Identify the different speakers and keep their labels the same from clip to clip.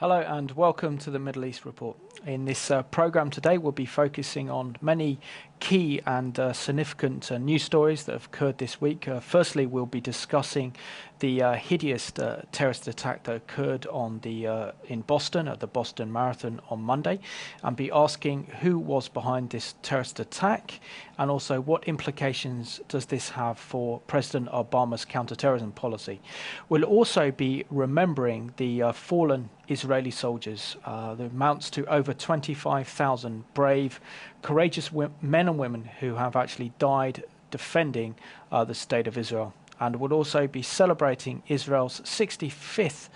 Speaker 1: Hello and welcome to the Middle East Report. In this program today, we'll be focusing on many key and significant news stories that have occurred this week. Firstly, we'll be discussing the hideous terrorist attack that occurred in Boston at the Boston Marathon on Monday, and be asking who was behind this terrorist attack, and also what implications does this have for President Obama's counter-terrorism policy. We'll also be remembering the fallen Israeli soldiers. There amounts to over 25,000 brave, courageous men and women who have actually died defending the State of Israel. And we'll also be celebrating Israel's 65th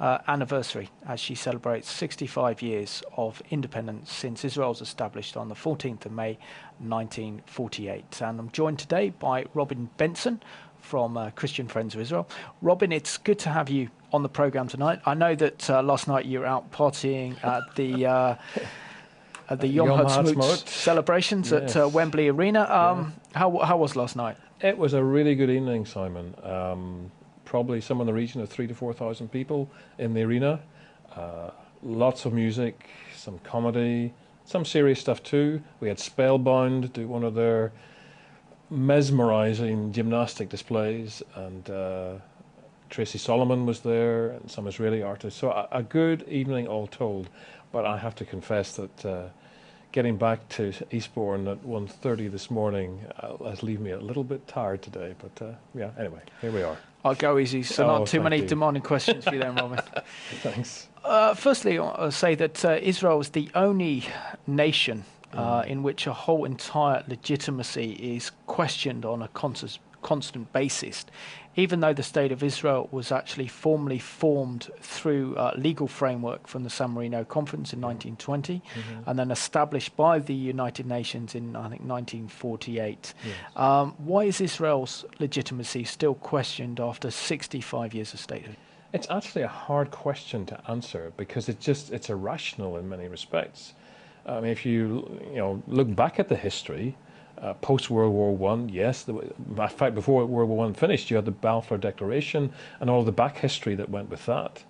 Speaker 1: anniversary as she celebrates 65 years of independence since Israel was established on the 14th of May 1948. And I'm joined today by Benson from Christian Friends of Israel. Robin, it's good to have you on the program tonight. I know that last night you were out partying at the Yom Haatzmaut celebrations at Wembley Arena. How was last night?
Speaker 2: It was a really good evening, Simon. Probably somewhere in the region of 3,000 to 4,000 people in the arena. Lots of music, some comedy, some serious stuff too. We had Spellbound do one of their mesmerizing gymnastic displays, and Tracy Solomon was there, and some Israeli artists. So a good evening all told. But I have to confess that getting back to Eastbourne at 1:30 this morning has left me a little bit tired today. But anyway, here we are.
Speaker 1: I'll go easy, so not too many demanding questions for you then, Robin.
Speaker 2: Thanks.
Speaker 1: Firstly, I'll say that Israel is the only nation in which a whole entire legitimacy is questioned on a constant basis, even though the State of Israel was actually formally formed through legal framework from the San Marino Conference in 1920, and then established by the United Nations in, I think, 1948. Yes. Why is Israel's legitimacy still questioned after 65 years of statehood?
Speaker 2: It's actually a hard question to answer because it's irrational in many respects. I mean, if you look back at the history, post-World War I, yes. In fact, before World War I finished, you had the Balfour Declaration and all the back history that went with that.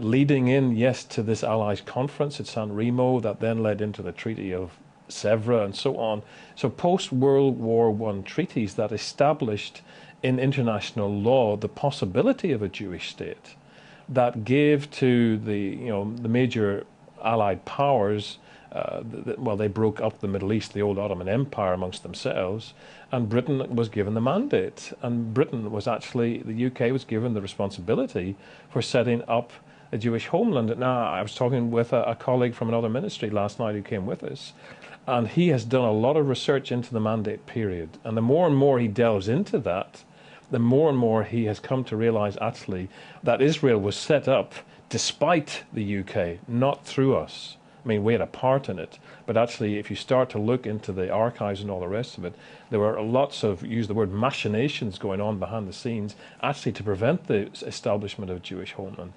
Speaker 2: Leading in, yes, to this Allies conference at San Remo that then led into the Treaty of Sèvres and so on. So post-World War I treaties that established in international law the possibility of a Jewish state, that gave to the major Allied powers. They broke up the Middle East, the old Ottoman Empire, amongst themselves, and Britain was given the mandate. And Britain was actually, the UK was given the responsibility for setting up a Jewish homeland. Now, I was talking with a colleague from another ministry last night who came with us, and he has done a lot of research into the mandate period. And the more and more he delves into that, the more and more he has come to realize actually that Israel was set up despite the UK, not through us. I mean, we had a part in it, but actually, if you start to look into the archives and all the rest of it, there were lots of, use the word, machinations going on behind the scenes, actually to prevent the establishment of Jewish homeland.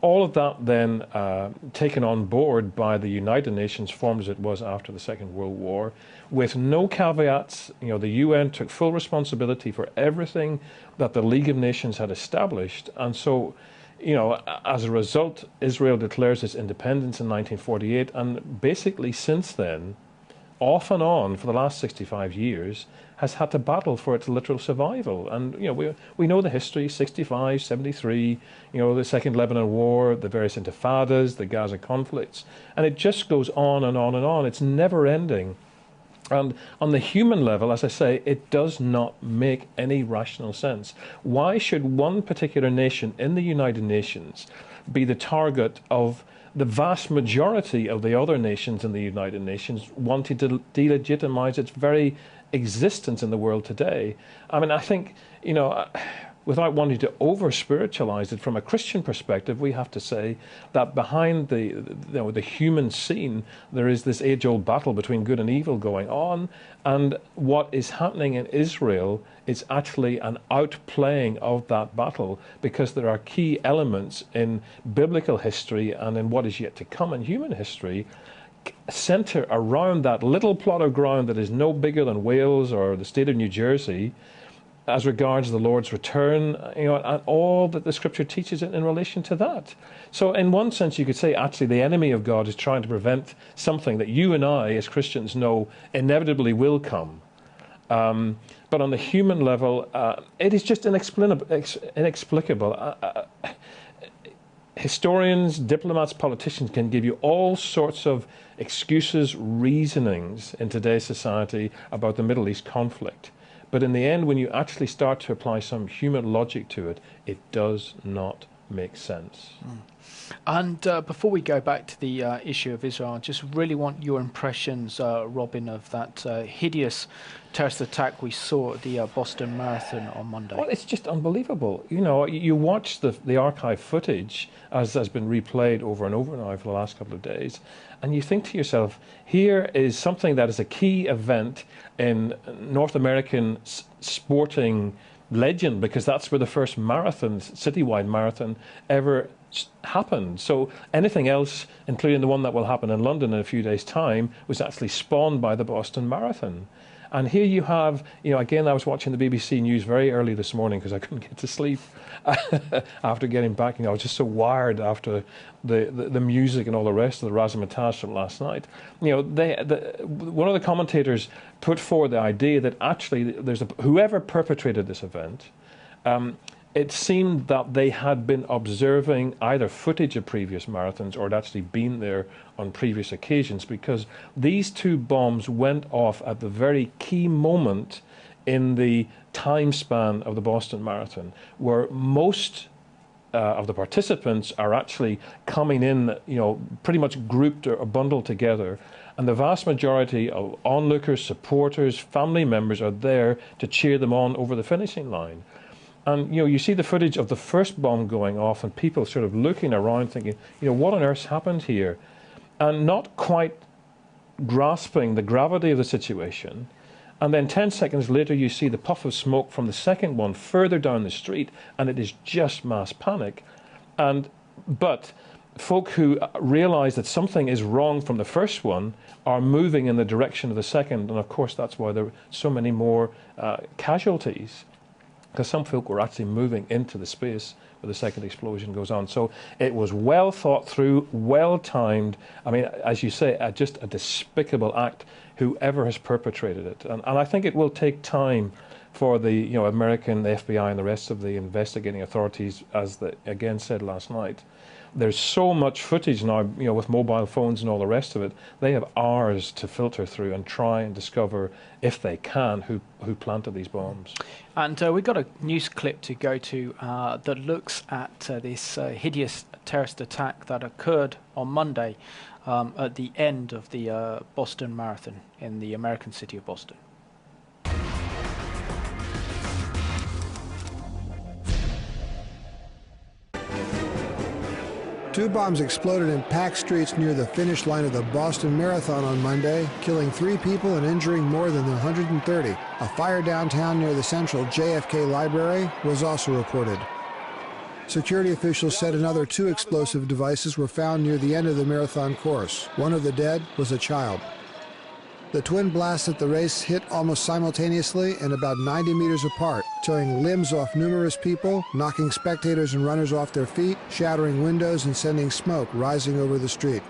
Speaker 2: All of that then taken on board by the United Nations, formed as it was after the Second World War, with no caveats. The UN took full responsibility for everything that the League of Nations had established, and so, as a result, Israel declares its independence in 1948, and basically since then, off and on for the last 65 years, has had to battle for its literal survival. And we know the history: 65, 73, the Second Lebanon War, the various intifadas, the Gaza conflicts, and it just goes on and on and on. It's never ending. And on the human level, as I say, it does not make any rational sense. Why should one particular nation in the United Nations be the target of the vast majority of the other nations in the United Nations wanting to delegitimize its very existence in the world today? I mean, I think, without wanting to over-spiritualize it, from a Christian perspective, we have to say that behind the human scene, there is this age-old battle between good and evil going on, and what is happening in Israel is actually an outplaying of that battle, because there are key elements in biblical history and in what is yet to come in human history center around that little plot of ground that is no bigger than Wales or the state of New Jersey, as regards the Lord's return, and all that the Scripture teaches in relation to that. So in one sense, you could say, actually, the enemy of God is trying to prevent something that you and I, as Christians, know inevitably will come. But on the human level, it is just inexplicable. Historians, diplomats, politicians can give you all sorts of excuses, reasonings in today's society about the Middle East conflict. But in the end, when you actually start to apply some human logic to it, it does not make sense.
Speaker 1: And before we go back to the issue of Israel, I just really want your impressions, Robin, of that hideous terrorist attack we saw at the Boston Marathon on Monday.
Speaker 2: Well, it's just unbelievable. You watch the archive footage as has been replayed over and over now for the last couple of days, and you think to yourself, here is something that is a key event in North American sporting legend, because that's where the first marathon, citywide marathon, ever happened. So anything else, including the one that will happen in London in a few days' time, was actually spawned by the Boston Marathon. And here you have, again, I was watching the BBC News very early this morning because I couldn't get to sleep after getting back. I was just so wired after the music and all the rest of the razzmatazz from last night. One of the commentators put forward the idea that actually whoever perpetrated this event, it seemed that they had been observing either footage of previous marathons or had actually been there on previous occasions, because these two bombs went off at the very key moment in the time span of the Boston Marathon, where most of the participants are actually coming in, pretty much grouped or bundled together. And the vast majority of onlookers, supporters, family members are there to cheer them on over the finishing line. And, you see the footage of the first bomb going off and people sort of looking around thinking, what on earth happened here? And not quite grasping the gravity of the situation. And then 10 seconds later, you see the puff of smoke from the second one further down the street, and it is just mass panic. But folk who realize that something is wrong from the first one are moving in the direction of the second. And of course, that's why there are so many more casualties, because some folk were actually moving into the space where the second explosion goes on. So it was well thought through, well timed. I mean, as you say, just a despicable act, whoever has perpetrated it. And I think it will take time for the American, the FBI, and the rest of the investigating authorities, as they again said last night. There's so much footage now, with mobile phones and all the rest of it. They have hours to filter through and try and discover, if they can, who planted these bombs.
Speaker 1: And we've got a news clip to go to that looks at this hideous terrorist attack that occurred on Monday at the end of the Boston Marathon in the American city of Boston.
Speaker 3: Two bombs exploded in packed streets near the finish line of the Boston Marathon on Monday, killing 3 people and injuring more than 130. A fire downtown near the central JFK Library was also reported. Security officials said another 2 explosive devices were found near the end of the marathon course. One of the dead was a child. The twin blasts at the race hit almost simultaneously and about 90 meters apart, tearing limbs off numerous people, knocking spectators and runners off their feet, shattering windows and sending smoke rising over the street.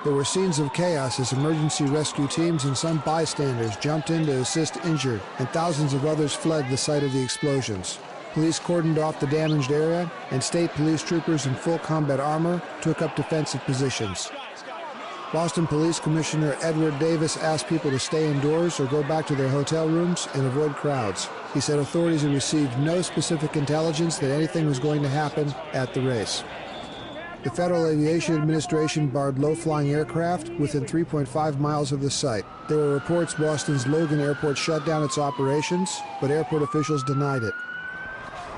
Speaker 3: There were scenes of chaos as emergency rescue teams and some bystanders jumped in to assist injured, and thousands of others fled the site of the explosions. Police cordoned off the damaged area, and state police troopers in full combat armor took up defensive positions. Boston Police Commissioner Edward Davis asked people to stay indoors or go back to their hotel rooms and avoid crowds. He said authorities had received no specific intelligence that anything was going to happen at the race. The Federal Aviation Administration barred low-flying aircraft within 3.5 miles of the site. There were reports Boston's Logan Airport shut down its operations, but airport officials denied it.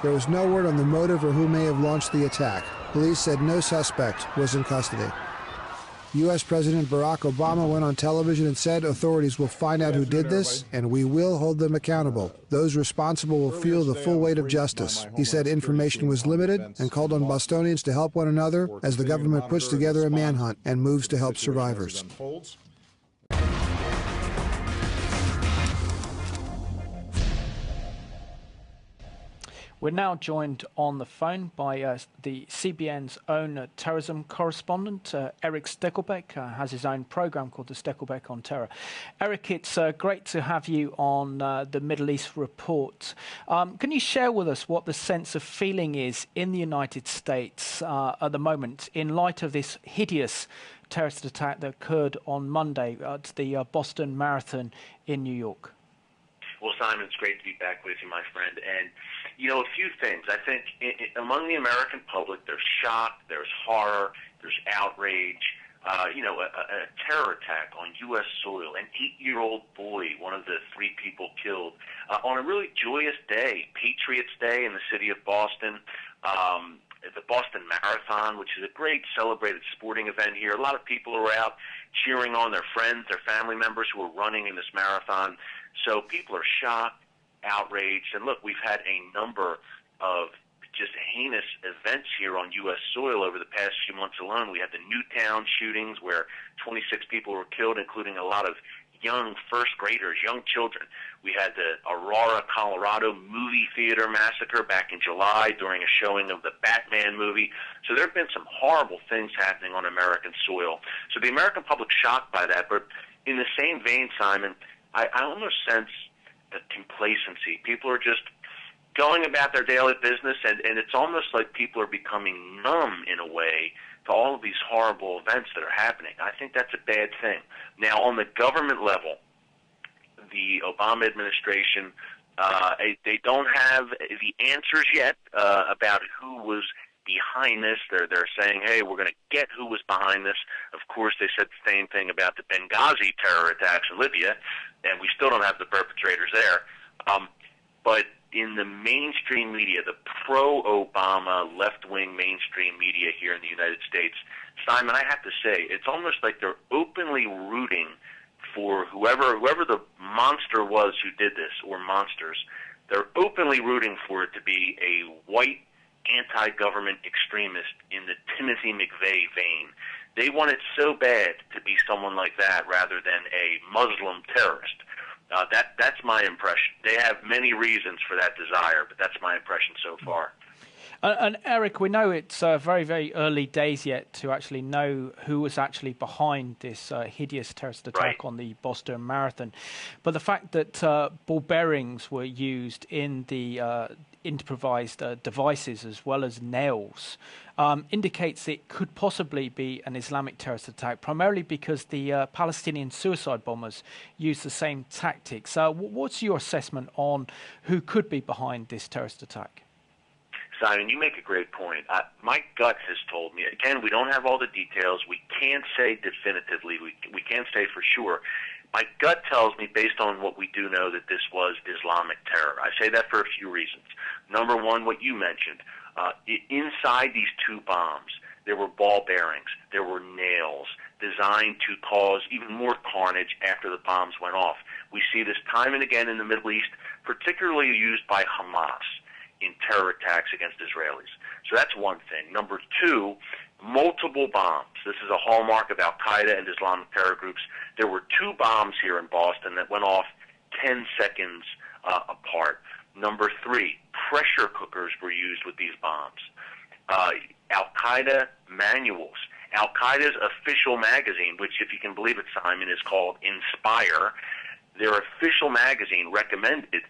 Speaker 3: There was no word on the motive or who may have launched the attack. Police said no suspect was in custody. U.S. President Barack Obama went on television and said authorities will find out who did this, and we will hold them accountable. Those responsible will feel the full weight of justice. He said information was limited and called on Bostonians to help one another as the government puts together a manhunt and moves to help survivors.
Speaker 1: We're now joined on the phone by the CBN's own terrorism correspondent, Erick Stakelbeck, has his own program called the Stakelbeck on Terror. Erick, it's great to have you on the Middle East Report. Can you share with us what the sense of feeling is in the United States at the moment in light of this hideous terrorist attack that occurred on Monday at the Boston Marathon in New York?
Speaker 4: Well, Simon, it's great to be back with you, my friend. And, you know, a few things. I think among the American public, there's shock, there's horror, there's outrage. A terror attack on U.S. soil, an 8-year-old boy, one of the 3 people killed, on a really joyous day, Patriots Day in the city of Boston, the Boston Marathon, which is a great celebrated sporting event here. A lot of people are out cheering on their friends, their family members who are running in this marathon. So people are shocked, outraged, and look, we've had a number of just heinous events here on U.S. soil over the past few months alone. We had the Newtown shootings where 26 people were killed, including a lot of young first graders, young children. We had the Aurora, Colorado movie theater massacre back in July during a showing of the Batman movie. So there have been some horrible things happening on American soil. So the American public's shocked by that, but in the same vein, Simon, I almost sense a complacency. People are just going about their daily business, and it's almost like people are becoming numb in a way to all of these horrible events that are happening. I think that's a bad thing. Now, on the government level, the Obama administration, they don't have the answers yet about who was behind this. They're saying, hey, we're going to get who was behind this. Of course, they said the same thing about the Benghazi terror attacks in Libya, and we still don't have the perpetrators there. But in the mainstream media, the pro-Obama left-wing mainstream media here in the United States, Simon, I have to say, it's almost like they're openly rooting for whoever the monster was who did this, or monsters. They're openly rooting for it to be a white anti-government extremist in the Timothy McVeigh vein. They want it so bad to be someone like that rather than a Muslim terrorist. That's my impression. They have many reasons for that desire, but that's my impression so far.
Speaker 1: And Erick, we know it's very, very early days yet to actually know who was actually behind this hideous terrorist attack on the Boston Marathon. But the fact that ball bearings were used in the improvised devices as well as nails indicates it could possibly be an Islamic terrorist attack, primarily because the Palestinian suicide bombers used the same tactics. What's your assessment on who could be behind this terrorist attack?
Speaker 4: Simon, you make a great point. My gut has told me, again, we don't have all the details. We can't say definitively. We can't say for sure. My gut tells me, based on what we do know, that this was Islamic terror. I say that for a few reasons. Number one, what you mentioned. Inside these 2 bombs, there were ball bearings, there were nails designed to cause even more carnage after the bombs went off. We see this time and again in the Middle East, particularly used by Hamas in terror attacks against Israelis. So that's one thing. Number 2, multiple bombs. This is a hallmark of Al-Qaeda and Islamic terror groups. There were 2 bombs here in Boston that went off 10 seconds apart. Number 3, pressure cookers were used with these bombs. Al-Qaeda manuals. Al-Qaeda's official magazine, which, if you can believe it, Simon, is called Inspire. Their official magazine recommended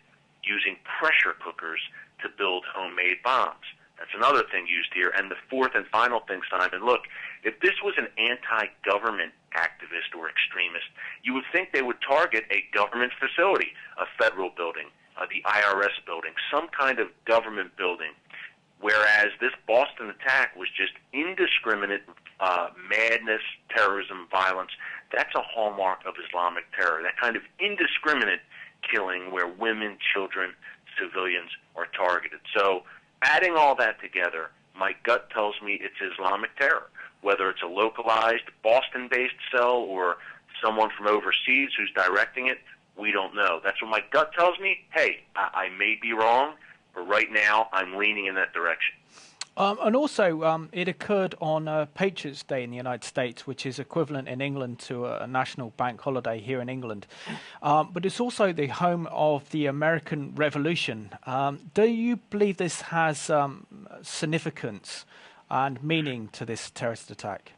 Speaker 4: using pressure cookers to build homemade bombs. That's another thing used here. And the 4th and final thing, Simon, look, if this was an anti-government activist or extremist, you would think they would target a government facility, a federal building, the IRS building, some kind of government building, whereas this Boston attack was just indiscriminate madness, terrorism, violence. That's a hallmark of Islamic terror, that kind of indiscriminate killing where women, children, civilians are targeted. So adding all that together, my gut tells me it's Islamic terror, whether it's a localized Boston-based cell or someone from overseas who's directing it. We don't know. That's what my gut tells me. Hey, I may be wrong, but right now I'm leaning in that direction.
Speaker 1: And also, it occurred on Patriots' Day in the United States, which is equivalent in England to a national bank holiday here in England. But it's also the home of the American Revolution. Do you believe this has significance and meaning to this terrorist attack?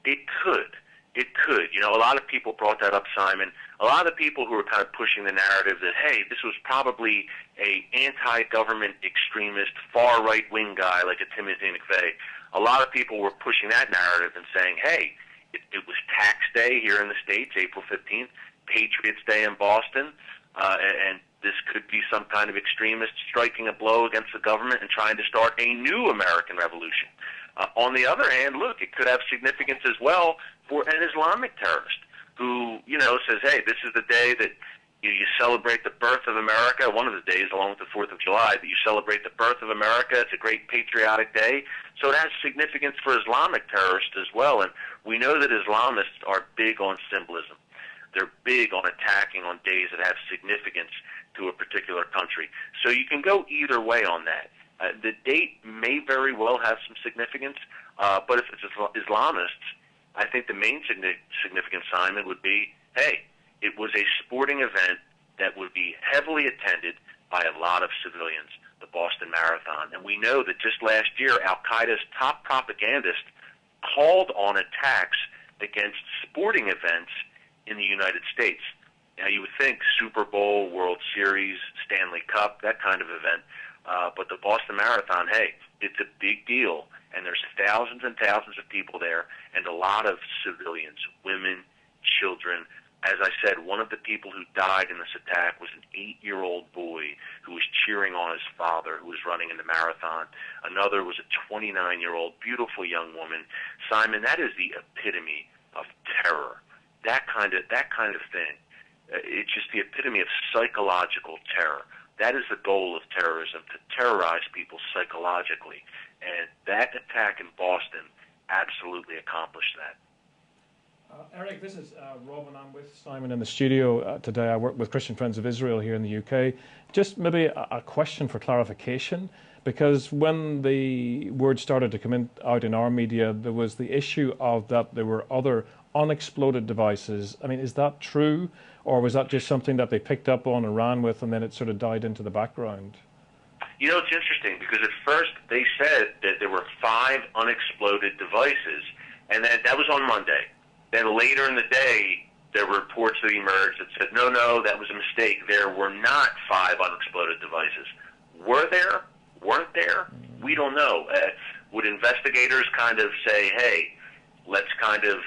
Speaker 4: It could. It could. You know, a lot of people brought that up, Simon. A lot of the people who were kind of pushing the narrative that, hey, this was probably a anti-government extremist, far right-wing guy like a Timothy McVeigh. A lot of people were pushing that narrative and saying, hey, it was tax day here in the States, April 15th, Patriots Day in Boston, and this could be some kind of extremist striking a blow against the government and trying to start a new American revolution. On the other hand, look, it could have significance as well for an Islamic terrorist who, you know, says, hey, this is the day that you celebrate the birth of America, one of the days along with the 4th of July, that you celebrate the birth of America. It's a great patriotic day. So it has significance for Islamic terrorists as well. And we know that Islamists are big on symbolism. They're big on attacking on days that have significance to a particular country. So you can go either way on that. The date may very well have some significance, but if it's Islamists, I think the main significance, Simon, would be, hey, it was a sporting event that would be heavily attended by a lot of civilians, the Boston Marathon. And we know that just last year, Al-Qaeda's top propagandist called on attacks against sporting events in the United States. Now, you would think Super Bowl, World Series, Stanley Cup, that kind of event. But the Boston Marathon, hey, it's a big deal, and there's thousands and thousands of people there, and a lot of civilians, women, children. As I said, one of the people who died in this attack was an 8-year-old boy who was cheering on his father who was running in the marathon. Another was a 29-year-old beautiful young woman. Simon, that is the epitome of terror. That kind of thing. It's just the epitome of psychological terror. That is the goal of terrorism, to terrorize people psychologically. And that attack in Boston absolutely accomplished that.
Speaker 2: Eric, this is Rob, and I'm with Simon in the studio today. I work with Christian Friends of Israel here in the UK. Just maybe a question for clarification, because when the word started to come out in our media, there was the issue of that there were other unexploded devices. I mean, is that true, or was that just something that they picked up on and ran with, and then it sort of died into the background?
Speaker 4: You know, it's interesting, because at first they said that there were 5 unexploded devices, and that was on Monday. Then later in the day, there were reports that emerged that said, no, that was a mistake. There were not 5 unexploded devices. Were there? Weren't there? We don't know. Would investigators kind of say, hey, let's kind of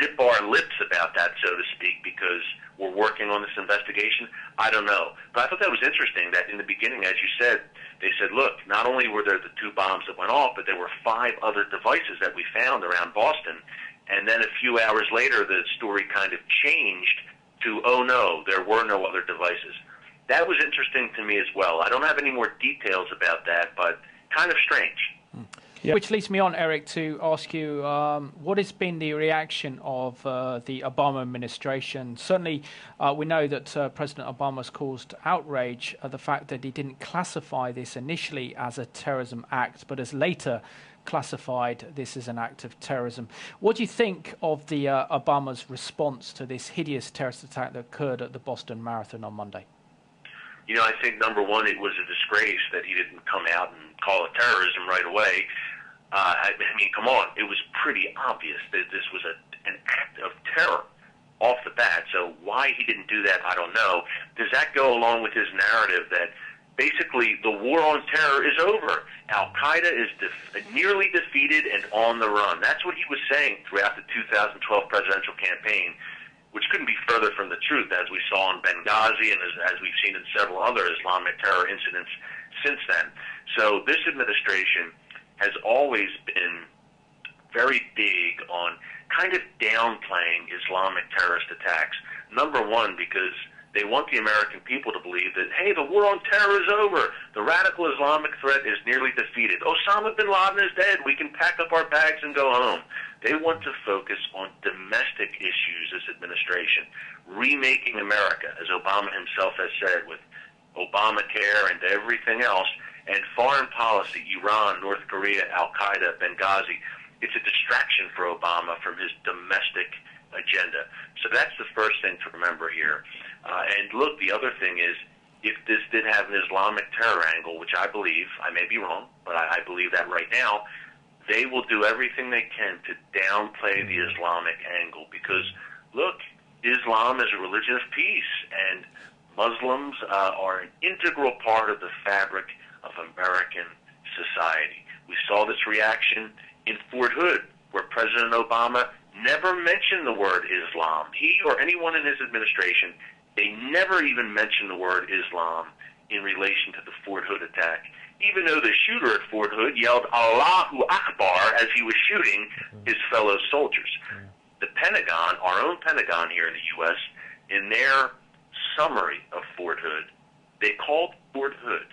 Speaker 4: zip our lips about that, so to speak, because we're working on this investigation? I don't know. But I thought that was interesting that in the beginning, as you said, they said, look, not only were there the 2 bombs that went off, but there were 5 other devices that we found around Boston. And then a few hours later, the story kind of changed to, oh no, there were no other devices. That was interesting to me as well. I don't have any more details about that, but kind of strange.
Speaker 1: Yep. Which leads me on, Eric, to ask you, what has been the reaction of the Obama administration? Certainly, we know that President Obama's caused outrage at the fact that he didn't classify this initially as a terrorism act, but has later classified this as an act of terrorism. What do you think of the Obama's response to this hideous terrorist attack that occurred at the Boston Marathon on Monday?
Speaker 4: You know, I think, number one, it was a disgrace that he didn't come out and call it terrorism right away. I mean, come on. It was pretty obvious that this was an act of terror off the bat. So why he didn't do that, I don't know. Does that go along with his narrative that basically the war on terror is over? Al-Qaeda is nearly defeated and on the run. That's what he was saying throughout the 2012 presidential campaign, which couldn't be further from the truth, as we saw in Benghazi and as we've seen in several other Islamic terror incidents since then. So this administration has always been very big on kind of downplaying Islamic terrorist attacks. Number one, because they want the American people to believe that, hey, the war on terror is over. The radical Islamic threat is nearly defeated. Osama bin Laden is dead. We can pack up our bags and go home. They want to focus on domestic issues, this administration, remaking America, as Obama himself has said, with Obamacare and everything else. And foreign policy, Iran, North Korea, Al-Qaeda, Benghazi, it's a distraction for Obama from his domestic agenda. So that's the first thing to remember here. And look, the other thing is, if this did have an Islamic terror angle, which I believe, I may be wrong, but I believe that right now, they will do everything they can to downplay the Islamic angle because, look, Islam is a religion of peace, and Muslims are an integral part of the fabric of American society. We saw this reaction in Fort Hood, where President Obama never mentioned the word Islam. He or anyone in his administration, they never even mentioned the word Islam in relation to the Fort Hood attack, even though the shooter at Fort Hood yelled Allahu Akbar as he was shooting his fellow soldiers. The Pentagon, our own Pentagon here in the U.S., in their summary of Fort Hood, they called Fort Hood,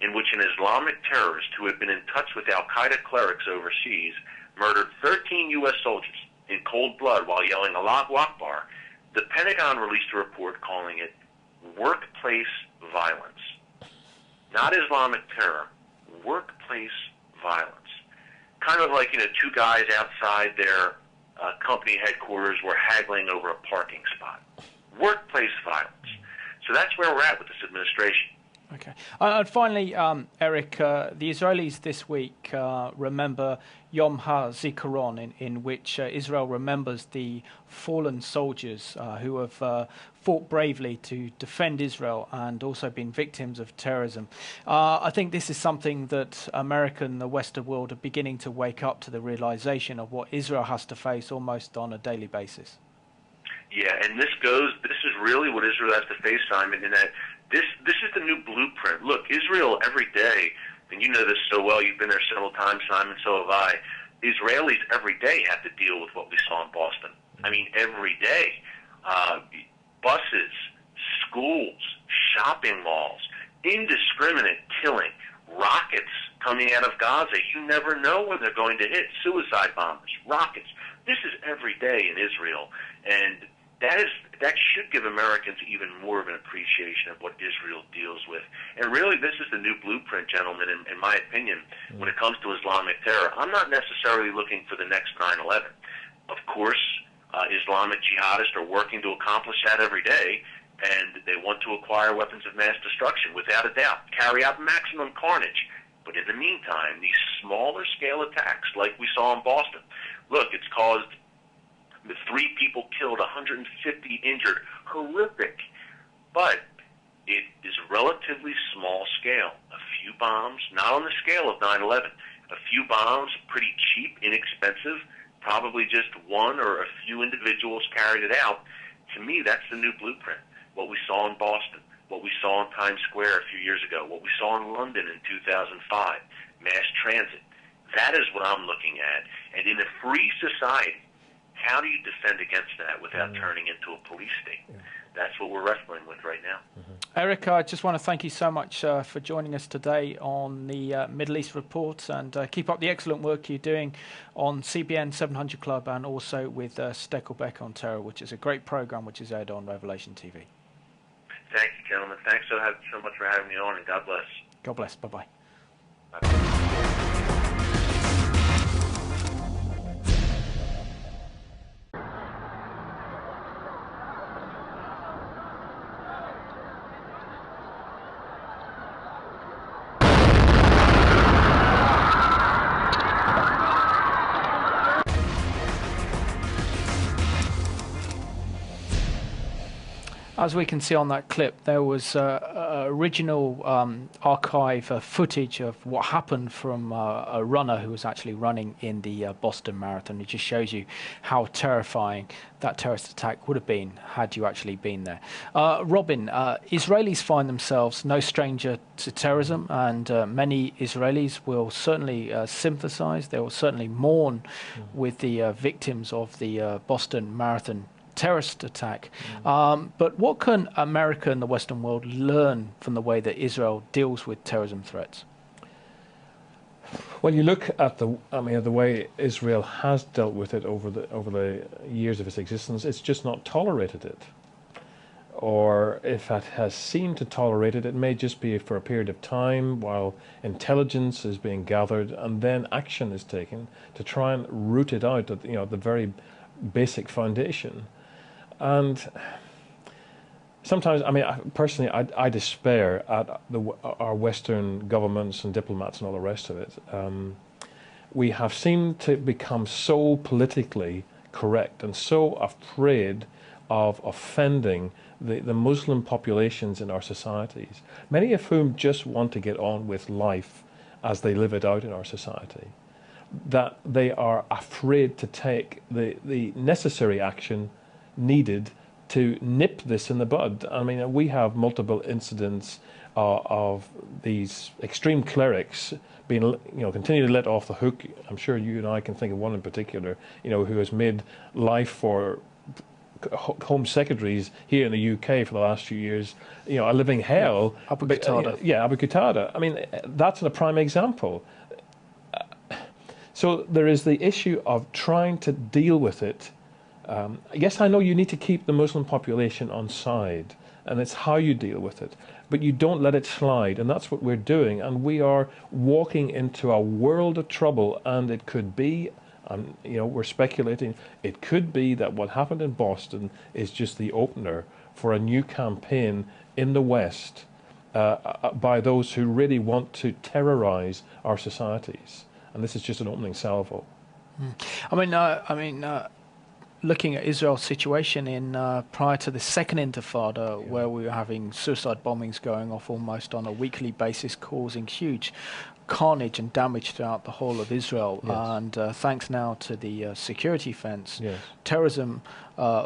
Speaker 4: in which an Islamic terrorist who had been in touch with Al-Qaeda clerics overseas murdered 13 U.S. soldiers in cold blood while yelling Allahu Akbar. The Pentagon released a report calling it workplace violence. Not Islamic terror, workplace violence. Kind of like, two guys outside their company headquarters were haggling over a parking spot. Workplace violence. So that's where we're at with this administration.
Speaker 1: Okay. And finally, Erick, the Israelis this week remember Yom Haatzmaut, in which Israel remembers the fallen soldiers who have fought bravely to defend Israel and also been victims of terrorism. I think this is something that America and the Western world are beginning to wake up to the realization of what Israel has to face almost on a daily basis.
Speaker 4: Yeah, and this is really what Israel has to face, Simon, in that this is the new blueprint. Look, Israel every day, and you know this so well, you've been there several times, Simon, so have I, Israelis every day have to deal with what we saw in Boston. I mean, every day. Buses, schools, shopping malls, indiscriminate killing, rockets coming out of Gaza. You never know when they're going to hit. Suicide bombers, rockets. This is every day in Israel, and that should give Americans even more of an appreciation of what Israel deals with. And really, this is the new blueprint, gentlemen, in my opinion, when it comes to Islamic terror. I'm not necessarily looking for the next 9/11. Of course, Islamic jihadists are working to accomplish that every day, and they want to acquire weapons of mass destruction, without a doubt, carry out maximum carnage. But in the meantime, these smaller scale attacks, like we saw in Boston, look, it's caused 3 people killed, 150 injured. Horrific. But it is relatively small scale. A few bombs, not on the scale of 9/11. A few bombs, pretty cheap, inexpensive. Probably just one or a few individuals carried it out. To me, that's the new blueprint. What we saw in Boston, what we saw in Times Square a few years ago, what we saw in London in 2005, mass transit. That is what I'm looking at. And in a free society, how do you defend against that without turning into a police state? Yeah. That's what we're wrestling with right now.
Speaker 1: Erick, I just want to thank you so much for joining us today on the Middle East Report, and keep up the excellent work you're doing on CBN 700 Club and also with Stakelbeck on Terror, which is a great program which is aired on Revelation TV.
Speaker 4: Thank you, gentlemen. Thanks so much for having me on, and God bless.
Speaker 1: God bless. Bye-bye.
Speaker 4: Bye-bye.
Speaker 1: As we can see on that clip, there was original archive footage of what happened from a runner who was actually running in the Boston Marathon. It just shows you how terrifying that terrorist attack would have been had you actually been there. Robin, Israelis find themselves no stranger to terrorism, and many Israelis will certainly sympathize. They will certainly mourn with the victims of the Boston Marathon terrorist attack. But what can America and the Western world learn from the way that Israel deals with terrorism threats?
Speaker 2: Well, you look at the way Israel has dealt with it over the years of its existence. It's just not tolerated it. or if it has seemed to tolerate it, it may just be for a period of time while intelligence is being gathered, and then action is taken to try and root it out at the very basic foundation. And sometimes, I mean, personally, I despair at our Western governments and diplomats and all the rest of it. We have seemed to become so politically correct and so afraid of offending the Muslim populations in our societies, many of whom just want to get on with life as they live it out in our society, that they are afraid to take the necessary action needed to nip this in the bud. I mean, we have multiple incidents of these extreme clerics being, continually let off the hook. I'm sure you and I can think of one in particular, who has made life for Home Secretaries here in the UK for the last few years, a living hell.
Speaker 1: Abu Qatada.
Speaker 2: Abu Qatada. I mean, that's a prime example. So there is the issue of trying to deal with it. Yes, I know you need to keep the Muslim population on side, and it's how you deal with it, but you don't let it slide, and that's what we're doing, and we are walking into a world of trouble. And it could be, we're speculating, it could be that what happened in Boston is just the opener for a new campaign in the West by those who really want to terrorize our societies, and this is just an opening salvo.
Speaker 1: Looking at Israel's situation in prior to the second Intifada, where we were having suicide bombings going off almost on a weekly basis, causing huge carnage and damage throughout the whole of Israel.
Speaker 2: Yes.
Speaker 1: And thanks now to the security fence,
Speaker 2: Yes.
Speaker 1: terrorism,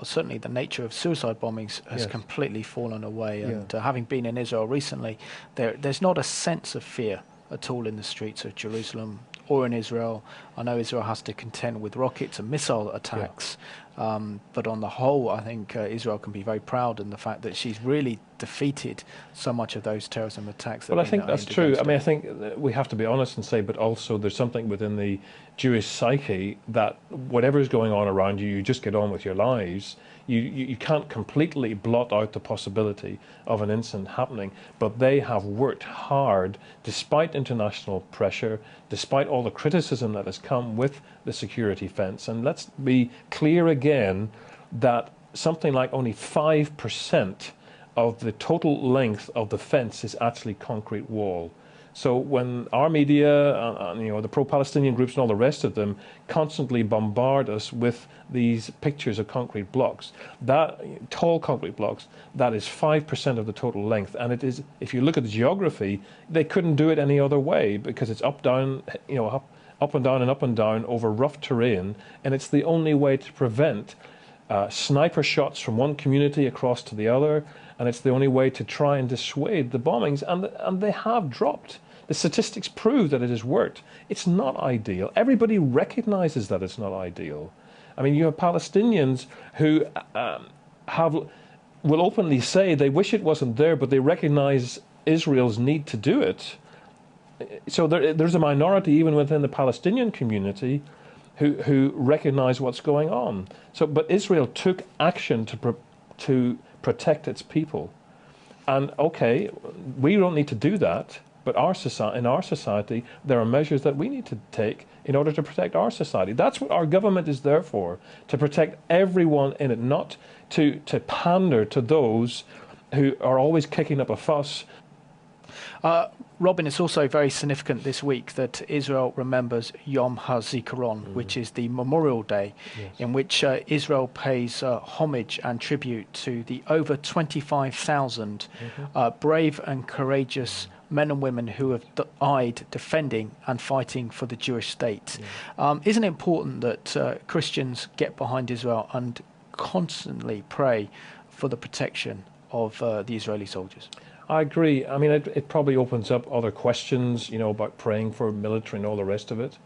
Speaker 1: certainly the nature of suicide bombings, has completely fallen away. And having been in Israel recently, there's not a sense of fear at all in the streets of Jerusalem or in Israel. I know Israel has to contend with rockets and missile attacks, but on the whole, I think Israel can be very proud in the fact that she's really defeated so much of those terrorism attacks.
Speaker 2: Well, I think that's true. I mean, I think we have to be honest and say, but also there's something within the Jewish psyche that whatever is going on around you, you just get on with your lives. You can't completely blot out the possibility of an incident happening, but they have worked hard, despite international pressure, despite all the criticism that has come with the security fence. And let's be clear again that something like only 5% of the total length of the fence is actually concrete wall. So when our media, the pro-Palestinian groups and all the rest of them constantly bombard us with these pictures of concrete blocks, that tall concrete blocks, that is 5% of the total length. And it is, if you look at the geography, they couldn't do it any other way, because it's up, down, up and down and up and down over rough terrain, and it's the only way to prevent sniper shots from one community across to the other, and it's the only way to try and dissuade the bombings, and they have dropped. The statistics prove that it has worked. It's not ideal. Everybody recognizes that it's not ideal. I mean, you have Palestinians who will openly say they wish it wasn't there, but they recognize Israel's need to do it. So there's a minority even within the Palestinian community who recognize what's going on. So, but Israel took action to protect its people. And okay, we don't need to do that, but in our society, there are measures that we need to take in order to protect our society. That's what our government is there for, to protect everyone in it, not to pander to those who are always kicking up a fuss.
Speaker 1: Robin, it's also very significant this week that Israel remembers Yom Haatzmaut, which is the Memorial Day, in which Israel pays homage and tribute to the over 25,000 brave and courageous men and women who have died defending and fighting for the Jewish state. Isn't it important that Christians get behind Israel and constantly pray for the protection of the Israeli soldiers?
Speaker 2: I agree. I mean, it probably opens up other questions, about praying for military and all the rest of it.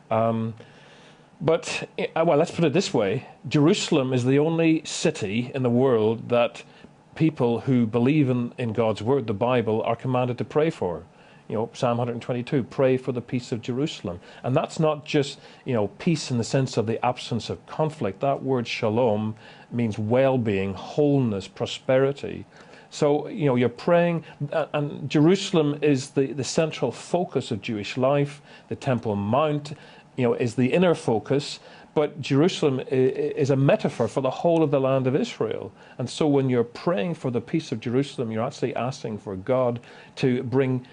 Speaker 2: But, let's put it this way. Jerusalem is the only city in the world that people who believe in God's word, the Bible, are commanded to pray for. Psalm 122, pray for the peace of Jerusalem. And that's not just, peace in the sense of the absence of conflict. That word shalom means well-being, wholeness, prosperity. So, you're praying, and Jerusalem is the central focus of Jewish life. The Temple Mount, is the inner focus. But Jerusalem is a metaphor for the whole of the land of Israel. And so when you're praying for the peace of Jerusalem, you're actually asking for God to bring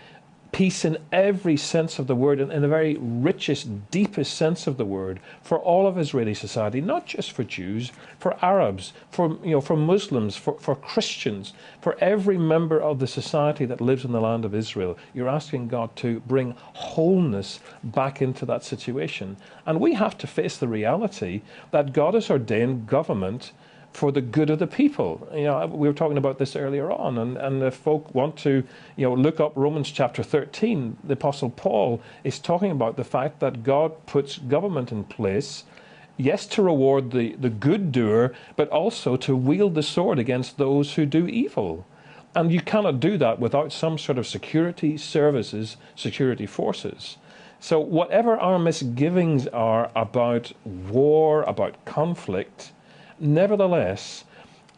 Speaker 2: peace in every sense of the word, and in the very richest, deepest sense of the word, for all of Israeli society, not just for Jews, for Arabs, for Muslims, for Christians, for every member of the society that lives in the land of Israel. You're asking God to bring wholeness back into that situation. And we have to face the reality that God has ordained government for the good of the people. We were talking about this earlier on, and if folk want to, look up Romans chapter 13, the Apostle Paul is talking about the fact that God puts government in place, yes, to reward the good doer, but also to wield the sword against those who do evil. And you cannot do that without some sort of security services, security forces. So whatever our misgivings are about war, about conflict, nevertheless,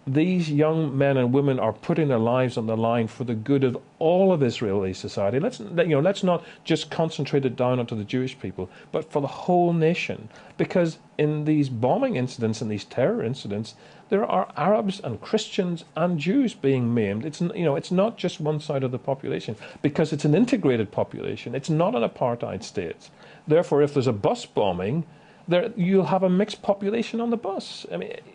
Speaker 2: these young men and women are putting their lives on the line for the good of all of Israeli society. Let's not just concentrate it down onto the Jewish people, but for the whole nation. Because in these bombing incidents and these terror incidents, there are Arabs and Christians and Jews being maimed. It's not just one side of the population, because it's an integrated population. It's not an apartheid state. Therefore, if there's a bus bombing, you'll have a mixed population on the bus.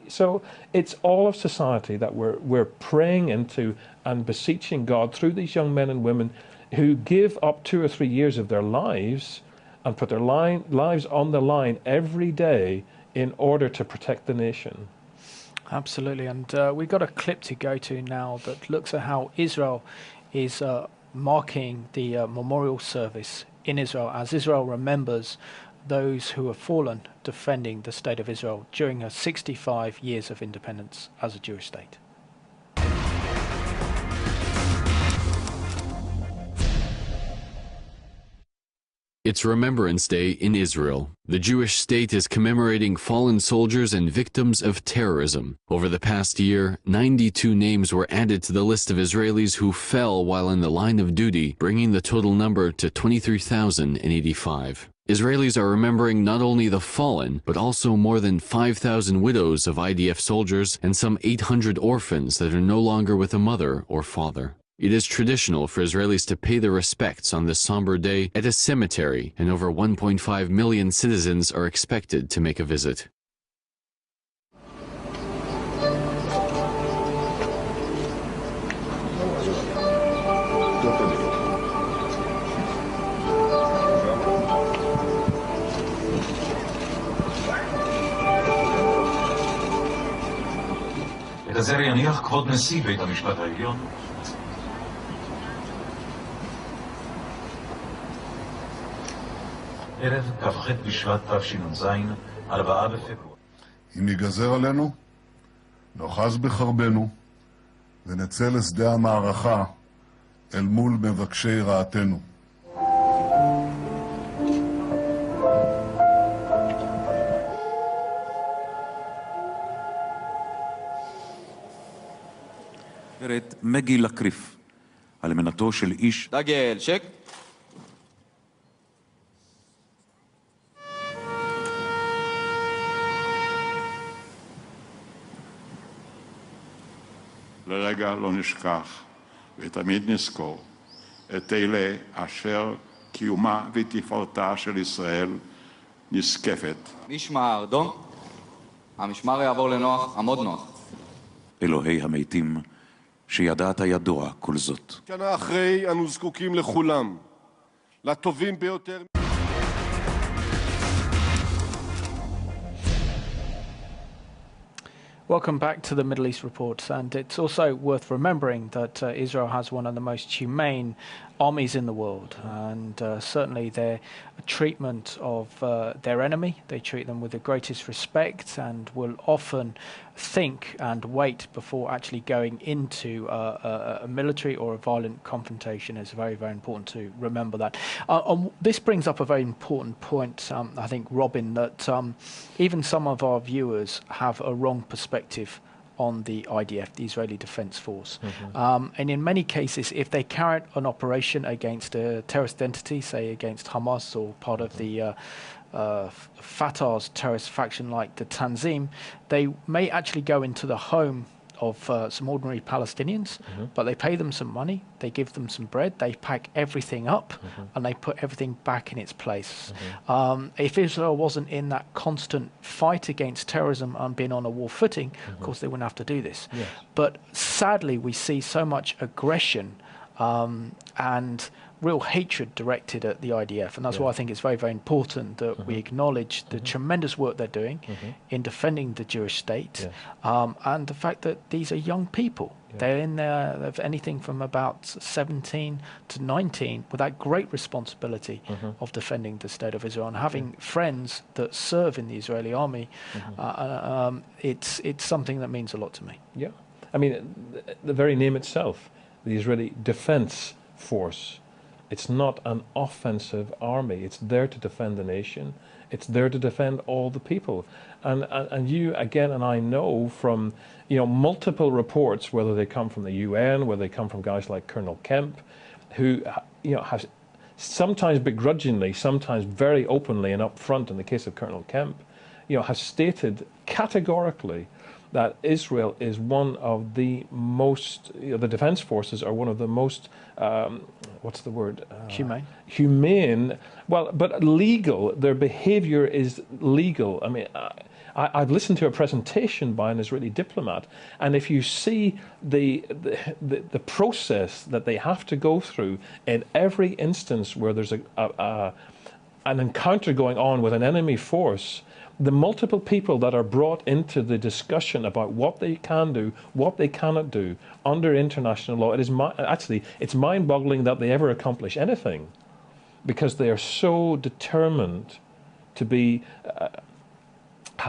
Speaker 2: So it's all of society that we're praying into and beseeching God through these young men and women who give up 2 or 3 years of their lives and put their lives on the line every day in order to protect the nation.
Speaker 1: Absolutely, and we've got a clip to go to now that looks at how Israel is marking the memorial service in Israel as Israel remembers those who have fallen defending the state of Israel during her 65 years of independence as a Jewish state.
Speaker 5: It's Remembrance Day in Israel. The Jewish state is commemorating fallen soldiers and victims of terrorism. Over the past year, 92 names were added to the list of Israelis who fell while in the line of duty, bringing the total number to 23,085. Israelis are remembering not only the fallen, but also more than 5,000 widows of IDF soldiers and some 800 orphans that are no longer with a mother or father. It is traditional for Israelis to pay their respects on this somber day at a cemetery, and over 1.5 million citizens are expected to make a visit.
Speaker 6: את הזר יניח כבוד נשיא בית המשפט העליון. ערב כ"ח בשבט תשנ"ז, 4 בפברואר.
Speaker 7: אם ייגזר עלינו, נאחז בחרבנו ונצא לשדה המערכה אל מול מבקשי רעתנו.
Speaker 6: מגי לקריף, על מנתו של איש
Speaker 8: דגל, שק.
Speaker 9: לרגע לא נשכח ותמיד נזכור את אלה אשר קיומה ותפארתה של ישראל נזקפת.
Speaker 8: משמר דום, המשמר יעבור לנוח, עמוד נוח.
Speaker 6: אלוהי המתים, שידעת ידוע כל זאת.
Speaker 10: שנה אחרי אנו זקוקים לכולם, לטובים ביותר.
Speaker 1: Welcome back to the Middle East Report, and it's also worth remembering that Israel has one of the most humane armies in the world, and certainly their treatment of their enemy, they treat them with the greatest respect and will often think and wait before actually going into a military or a violent confrontation. It's very, very important to remember that. This brings up a very important point, I think, Robin, that even some of our viewers have a wrong perspective on the IDF, the Israeli Defense Force. And in many cases, if they carry out an operation against a terrorist entity, say against Hamas or part of the Fatah's terrorist faction like the Tanzim, they may actually go into the home of some ordinary Palestinians, but they pay them some money, they give them some bread, they pack everything up, and they put everything back in its place. If Israel wasn't in that constant fight against terrorism and being on a war footing, of course they wouldn't have to do this.
Speaker 2: Yes.
Speaker 1: But sadly, we see so much aggression and real hatred directed at the IDF, and that's why I think it's very, very important that we acknowledge the tremendous work they're doing in defending the Jewish state, and the fact that these are young people. They're in there of anything from about 17 to 19 with that great responsibility of defending the state of Israel and having friends that serve in the Israeli army. It's something that means a lot to me.
Speaker 2: Yeah, I mean, the very name itself, the Israeli Defense Force. It's not an offensive army. It's there to defend the nation. It's there to defend all the people. And you, again, and I know from, multiple reports, whether they come from the UN, whether they come from guys like Colonel Kemp, who, have sometimes begrudgingly, sometimes very openly and upfront, in the case of Colonel Kemp, have stated categorically that Israel is one of the most, the defense forces are one of the most, what's the word? Humane. Well, but legal. Their behavior is legal. I mean, I've listened to a presentation by an Israeli diplomat, and if you see the process that they have to go through in every instance where there's an encounter going on with an enemy force, the multiple people that are brought into the discussion about what they can do, what they cannot do under international law, it's mind-boggling that they ever accomplish anything, because they are so determined to be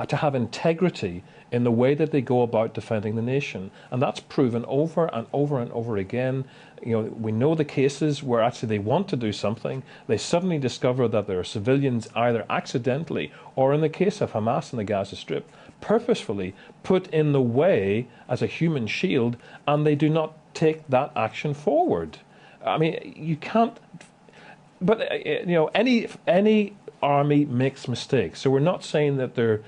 Speaker 2: to have integrity in the way that they go about defending the nation, and that's proven over and over and over again. We know the cases where actually they want to do something, they suddenly discover that there are civilians either accidentally or, in the case of Hamas in the Gaza Strip, purposefully put in the way as a human shield, and they do not take that action forward. I mean, you can't. But any army makes mistakes, so we're not saying that they're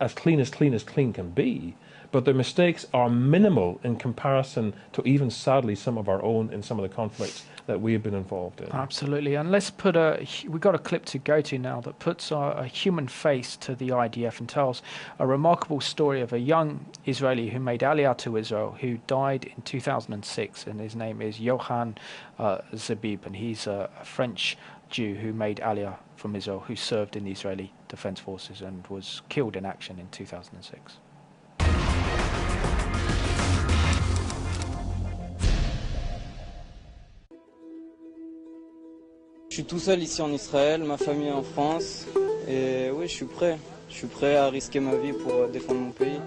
Speaker 2: as clean as clean can be, but their mistakes are minimal in comparison to even, sadly, some of our own in some of the conflicts that we have been involved in.
Speaker 1: Absolutely, and let's put we've got a clip to go to now that puts a human face to the IDF and tells a remarkable story of a young Israeli who made Aliyah to Israel, who died in 2006, and his name is Yohan Zabib, and he's a French Jew who made Aliyah from Israel, who served in the Israeli Defense Forces and was killed in action in 2006.
Speaker 11: Je suis tout seul ici en Israël, ma famille est en France, et oui, je suis prêt. Je suis prêt à risquer ma vie pour défendre mon pays.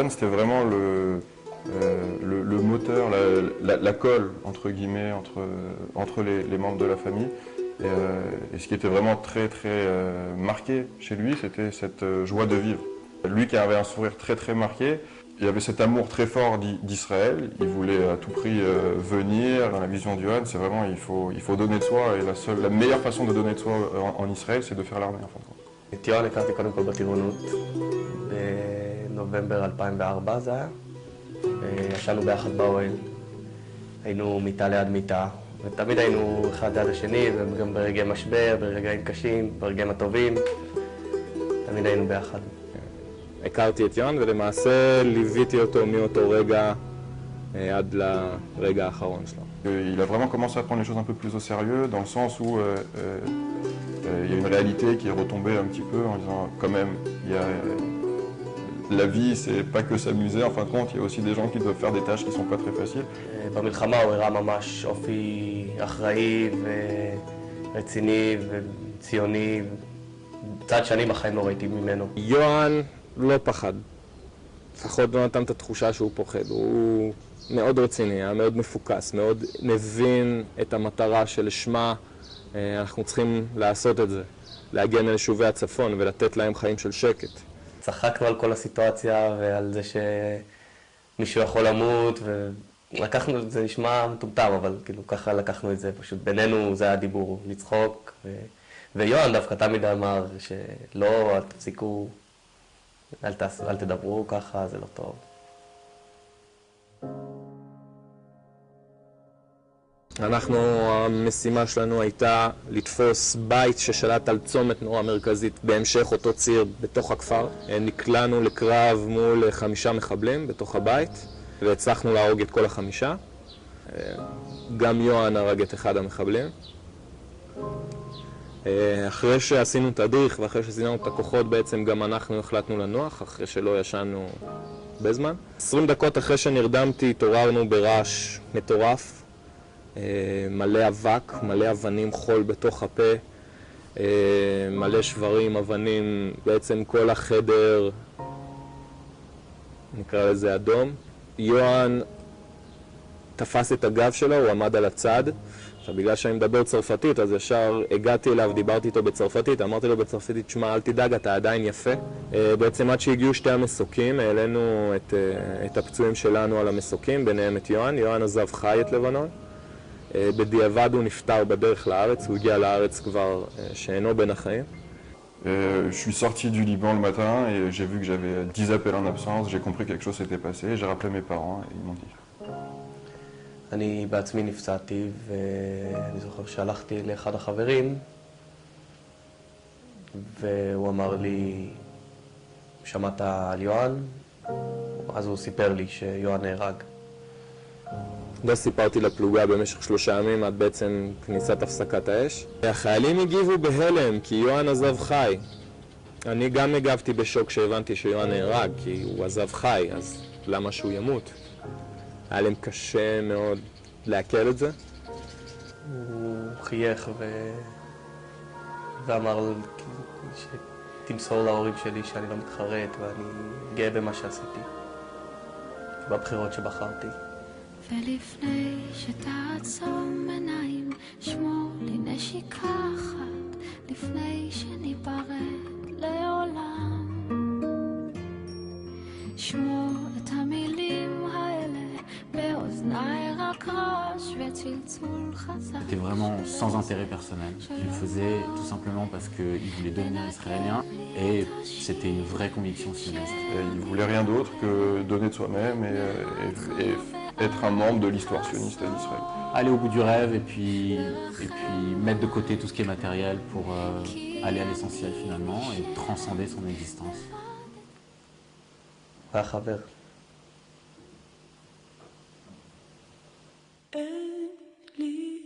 Speaker 12: C'était vraiment le moteur, la colle, entre guillemets, entre les membres de la famille. Et ce qui était vraiment très marqué chez lui, c'était cette joie de vivre. Lui qui avait un sourire très marqué, il avait cet amour très fort d'Israël. Il voulait à tout prix venir. Dans la vision du Han, c'est vraiment il faut donner de soi, et la meilleure façon de donner de soi en Israël, c'est de faire l'armée, en fin de compte.
Speaker 13: טיול הכרתי קודם כל בטירונות, בנובמבר 2004 זה היה. ישנו ביחד באוהל, היינו מיטה ליד מיטה, ותמיד היינו אחד ליד השני, וגם ברגעי משבר, ברגעים קשים, ברגעים הטובים. תמיד היינו ביחד.
Speaker 12: הכרתי את יואן ולמעשה ליוויתי אותו מאותו רגע עד לרגע האחרון שלו. Il a vraiment commencé à prendre les choses un peu plus au sérieux, dans le sens où il y a une réalité qui est retombée un petit peu en disant quand même, la vie c'est pas que s'amuser, en fin de compte il y a aussi des gens qui doivent faire des tâches qui sont pas très faciles.
Speaker 13: במלחמה הוא הראה ממש אופי אחראי ורציני וציוני, צד שאני בחיים לא ראיתי ממנו.
Speaker 12: יואן לא פחד, לפחות לא נתן את התחושה שהוא פוחד, הוא מאוד רציני, היה מאוד מפוקס, מאוד מבין את המטרה שלשמה אנחנו צריכים לעשות את זה, להגן על יישובי הצפון ולתת להם חיים של שקט.
Speaker 13: צחקנו על כל הסיטואציה ועל זה שמישהו יכול למות, ולקחנו את זה, נשמע מטומטם, אבל כאילו ככה לקחנו את זה, פשוט בינינו זה היה דיבור, לצחוק, ויואן דווקא תמיד אמר שלא, אל תפסיקו, אל תדברו ככה, זה לא טוב.
Speaker 12: אנחנו, המשימה שלנו הייתה לתפוס בית ששלט על צומת נורא מרכזית בהמשך אותו ציר בתוך הכפר. נקלענו לקרב מול 5 מחבלים בתוך הבית והצלחנו להרוג את כל 5. גם יואן הרג את אחד המחבלים. אחרי שעשינו תדריך ואחרי שזייננו את הכוחות בעצם גם אנחנו החלטנו לנוח אחרי שלא ישנו בזמן. 20 דקות אחרי שנרדמתי התעוררנו ברעש מטורף. מלא אבק, מלא אבנים חול בתוך הפה, מלא שברים, אבנים, בעצם כל החדר נקרא לזה אדום. יואן תפס את הגב שלו, הוא עמד על הצד. עכשיו בגלל שאני מדבר צרפתית אז ישר הגעתי אליו, דיברתי איתו בצרפתית, אמרתי לו בצרפתית, שמע אל תדאג, אתה עדיין יפה. בעצם עד שהגיעו 2 המסוקים, העלינו את הפצועים שלנו על המסוקים, ביניהם את יואן. יואן עזב חי את לבנון. בדיעבד הוא נפטר בדרך לארץ, הוא הגיע לארץ כבר שאינו בין החיים.
Speaker 14: Je suis sorti du Liban le matin et j'ai vu que j'avais 10 appels en absence, j'ai compris que quelque chose s'était passé, j'ai rappelé mes parents et ils m'ont dit.
Speaker 13: אני בעצמי נפצעתי ואני זוכר שהלכתי לאחד החברים והוא אמר לי, שמעת על יואן? אז הוא סיפר לי שיואן נהרג.
Speaker 12: לא סיפרתי לפלוגה במשך 3 ימים עד בעצם כניסת הפסקת האש. החיילים הגיבו בהלם כי יואן עזב חי. אני גם הגבתי בשוק שהבנתי שיואן נהרג כי הוא עזב חי, אז למה שהוא ימות? היה להם קשה מאוד לעכל את זה.
Speaker 13: הוא חייך ואמר שתמסור להורים שלי שאני לא מתחרט ואני גאה במה שעשיתי, בבחירות שבחרתי.
Speaker 15: ולפני שתעצום עיניים, שמור לי נשיקה אחת, לפני שניפרד לעולם. שמור את המילים האלה באוזניי, רק רעש וצלצול חזק.
Speaker 16: C'était vraiment sans intérêt personnel. Je le faisais tout simplement parce qu'il voulait devenir israélien et c'était une vraie conviction sioniste.
Speaker 14: Il voulait rien d'autre que donner de soi-même et être un membre de l'histoire sioniste à Israël.
Speaker 16: Aller au bout du rêve et puis mettre de côté tout ce qui est matériel pour aller à l'essentiel finalement et transcender son existence.
Speaker 13: חבר.
Speaker 15: אין לי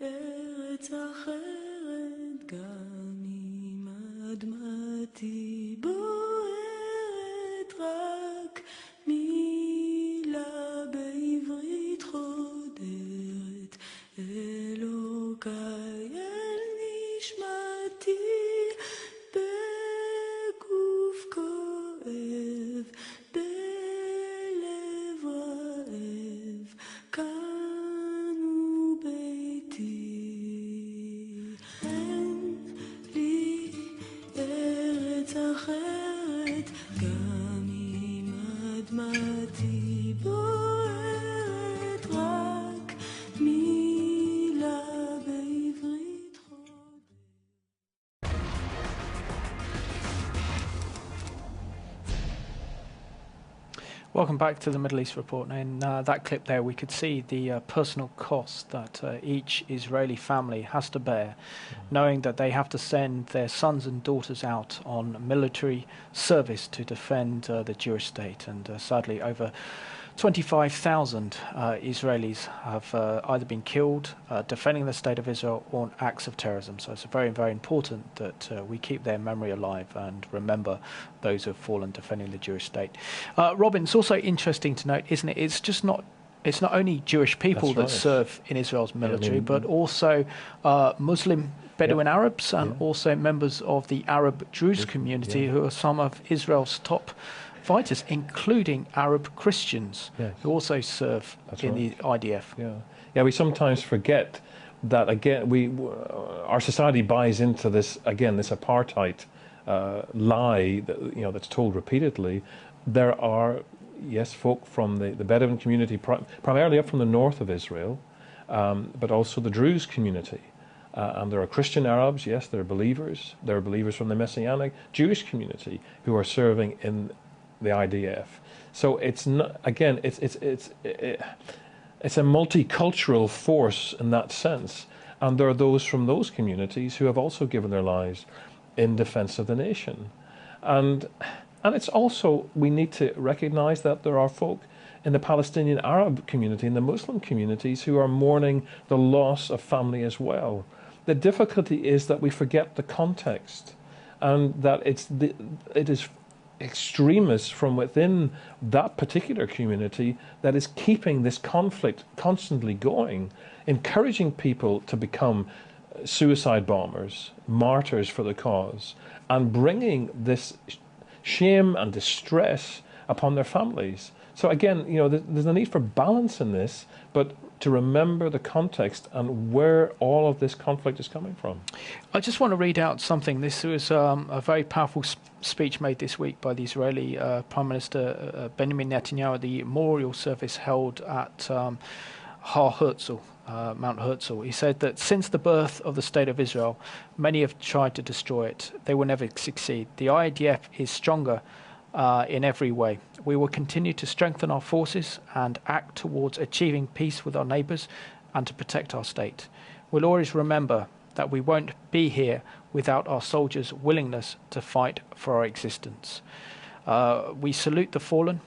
Speaker 15: ארץ אחרת, גם אם אדמתי בוערת, רק מילה בעברית חודרת, אלוקיי אל נשמתי, בגוף כואב, בלב רעב, כאן הוא ביתי. אין לי ארץ אחרת, גם אם אדמתי בוערת, רק מילה בעברית חודרת.
Speaker 1: Welcome back to the Middle East Report. In that clip there, we could see the personal cost that each Israeli family has to bear, knowing that they have to send their sons and daughters out on military service to defend the Jewish state. And sadly, over 25,000 Israelis have either been killed defending the state of Israel or acts of terrorism. So it's very, very important that we keep their memory alive and remember those who have fallen defending the Jewish state. Robin, it's also interesting to note, isn't it? It's not only Jewish people that serve in Israel's military, but also Muslim Bedouin Arabs and also members of the Arab Druze community who are some of Israel's top fighters, including Arab Christians who also serve in the IDF.
Speaker 2: Yeah, we sometimes forget that, again, our society buys into this, again, this apartheid lie that, that's told repeatedly. There are, yes, folk from the Bedouin community, primarily up from the north of Israel, but also the Druze community. And there are Christian Arabs, yes, they're believers. There are believers from the Messianic Jewish community who are serving in the IDF. So it's not, again, it's a multicultural force in that sense. And there are those from those communities who have also given their lives in defense of the nation. And it's also, we need to recognize that there are folk in the Palestinian Arab community and the Muslim communities who are mourning the loss of family as well. The difficulty is that we forget the context, and that it is extremists from within that particular community that is keeping this conflict constantly going, encouraging people to become suicide bombers, martyrs for the cause, and bringing this shame and distress upon their families. So again, there's a need for balance in this, but to remember the context and where all of this conflict is coming from.
Speaker 1: I just want to read out something. This was a very powerful speech made this week by the Israeli Prime Minister Benjamin Netanyahu at the memorial service held at Har Herzl, Mount Herzl. He said that since the birth of the State of Israel, many have tried to destroy it. They will never succeed. The IDF is stronger in every way. We will continue to strengthen our forces and act towards achieving peace with our neighbours and to protect our state. We'll always remember that we won't be here without our soldiers' willingness to fight for our existence. We salute the fallen,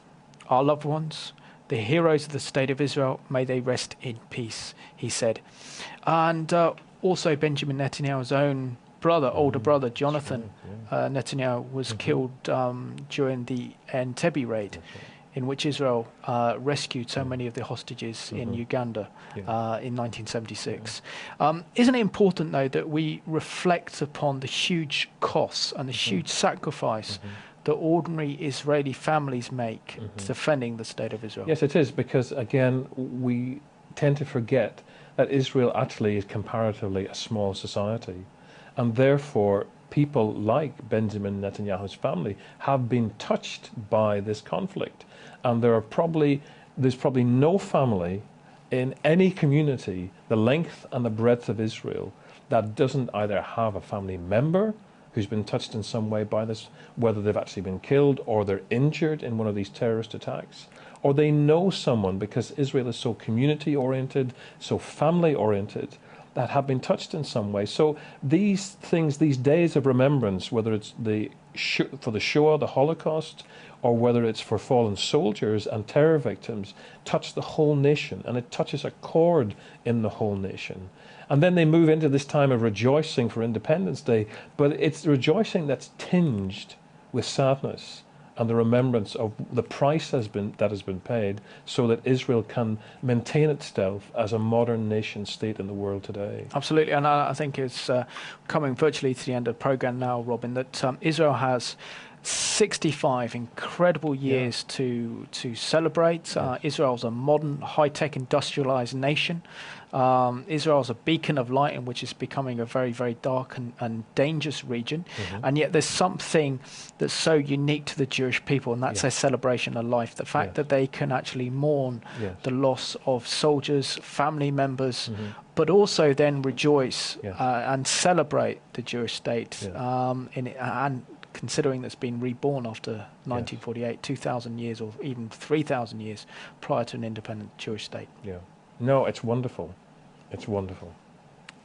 Speaker 1: our loved ones, the heroes of the State of Israel. May they rest in peace, he said. And also Benjamin Netanyahu's own older brother, Jonathan Netanyahu, was killed during the Entebbe raid, in which Israel rescued so many of the hostages in Uganda in 1976. Isn't it important, though, that we reflect upon the huge costs and the huge sacrifice that ordinary Israeli families make defending the State of Israel?
Speaker 2: Yes, it is, because, again, we tend to forget that Israel actually is comparatively a small society. And therefore, people like Benjamin Netanyahu's family have been touched by this conflict. And there's probably no family in any community, the length and the breadth of Israel, that doesn't either have a family member who's been touched in some way by this, whether they've actually been killed or they're injured in one of these terrorist attacks, or they know someone, because Israel is so community-oriented, so family-oriented, that have been touched in some way. So these things, these days of remembrance, whether it's for the Shoah, the Holocaust, or whether it's for fallen soldiers and terror victims, touch the whole nation, and it touches a chord in the whole nation. And then they move into this time of rejoicing for Independence Day, but it's rejoicing that's tinged with sadness and the remembrance of the price that has been paid, so that Israel can maintain itself as a modern nation state in the world today.
Speaker 1: Absolutely, and I think it's coming virtually to the end of the programme now, Robin, that Israel has 65 incredible years to celebrate. Israel's a modern, high-tech, industrialized nation. Israel's a beacon of light in which is becoming a very, very dark and dangerous region. And yet there's something that's so unique to the Jewish people, and that's their celebration of life. The fact that they can actually mourn the loss of soldiers, family members, but also then rejoice and celebrate the Jewish state and considering that's been reborn after 1948, 2,000 years or even 3,000 years prior to an independent Jewish state.
Speaker 2: Yeah. No, it's wonderful. It's wonderful.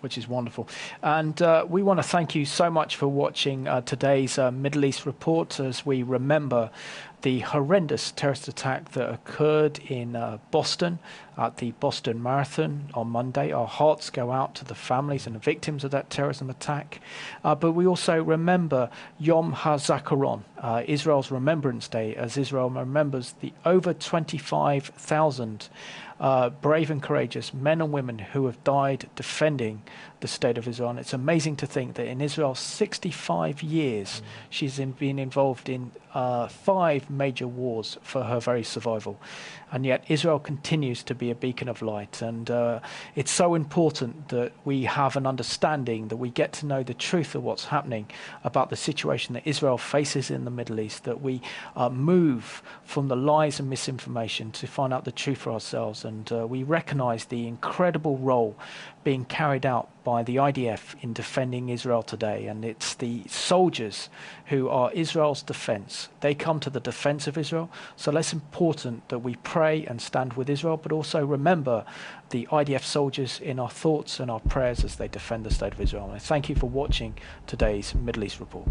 Speaker 1: Which is wonderful. And we want to thank you so much for watching today's Middle East Report as we remember the horrendous terrorist attack that occurred in Boston at the Boston Marathon on Monday. Our hearts go out to the families and the victims of that terrorism attack. But we also remember Yom Haatzmaut, Israel's Remembrance Day, as Israel remembers the over 25,000 brave and courageous men and women who have died defending the state of Israel. And it's amazing to think that in Israel's 65 years, she's been involved in 5 major wars for her very survival. And yet Israel continues to be a beacon of light. And it's so important that we have an understanding, that we get to know the truth of what's happening about the situation that Israel faces in the Middle East, that we move from the lies and misinformation to find out the truth for ourselves. And we recognize the incredible role being carried out by the IDF in defending Israel today. And it's the soldiers who are Israel's defense. They come to the defense of Israel. So it's important that we pray and stand with Israel, but also remember the IDF soldiers in our thoughts and our prayers as they defend the state of Israel. And I thank you for watching today's Middle East Report.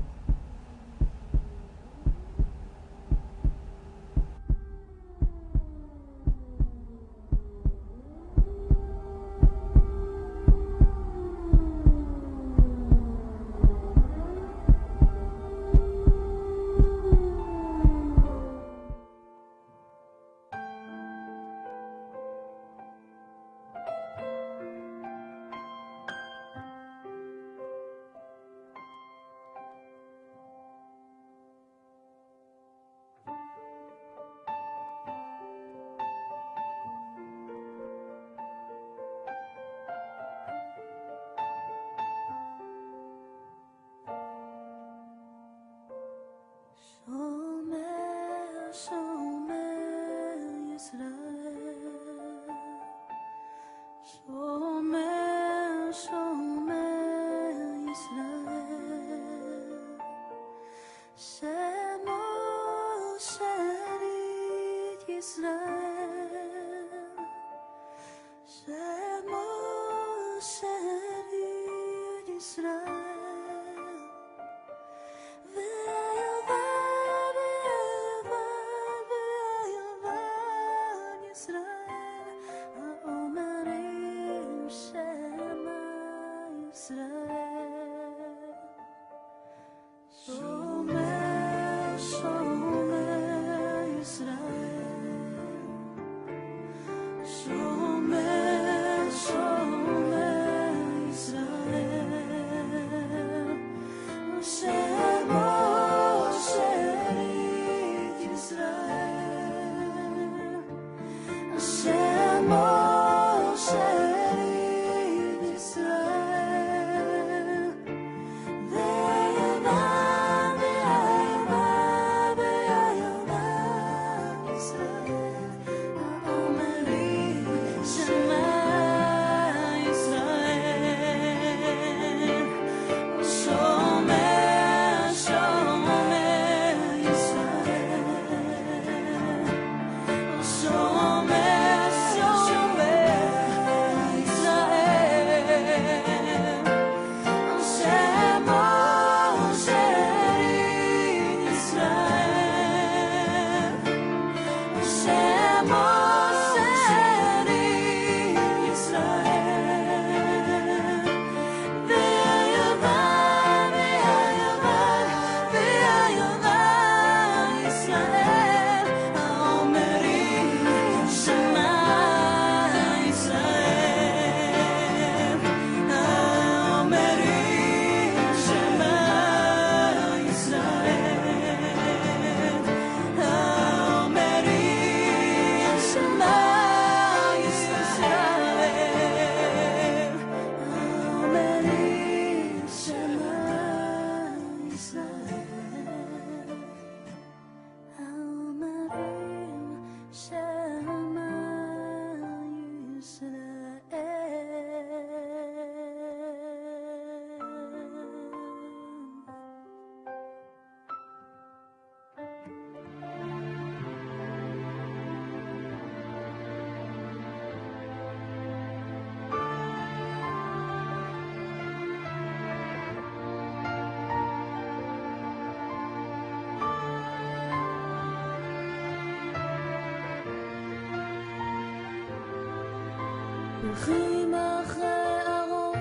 Speaker 15: הולכים אחרי ארון,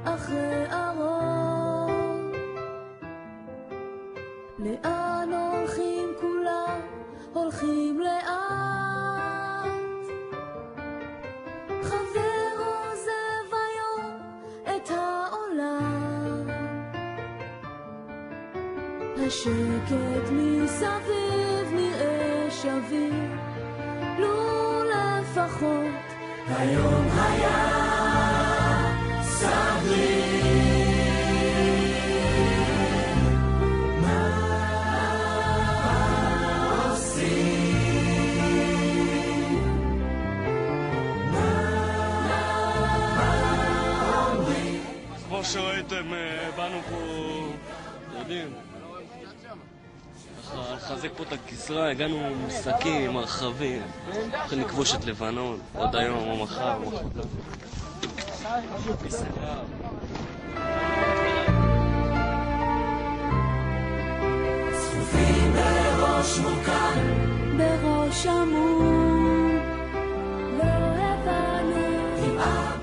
Speaker 15: אחרי ארון. לאן הולכים כולם? הולכים לאט. חבר עוזב היום את העולם. השקט מסביב נראה שביר, לו לפחות היום היה סביר. מה עושים? מה אומרים?
Speaker 17: כמו שראיתם, באנו פה, יודעים, לחזק פה את הכסרה, הגענו עם שקים, מרחבים, הולכים לכבוש את לבנון, עוד היום או מחר או מחר.
Speaker 15: צפופים בראש מורכן, בראש עמום, לא הבנו, כמעט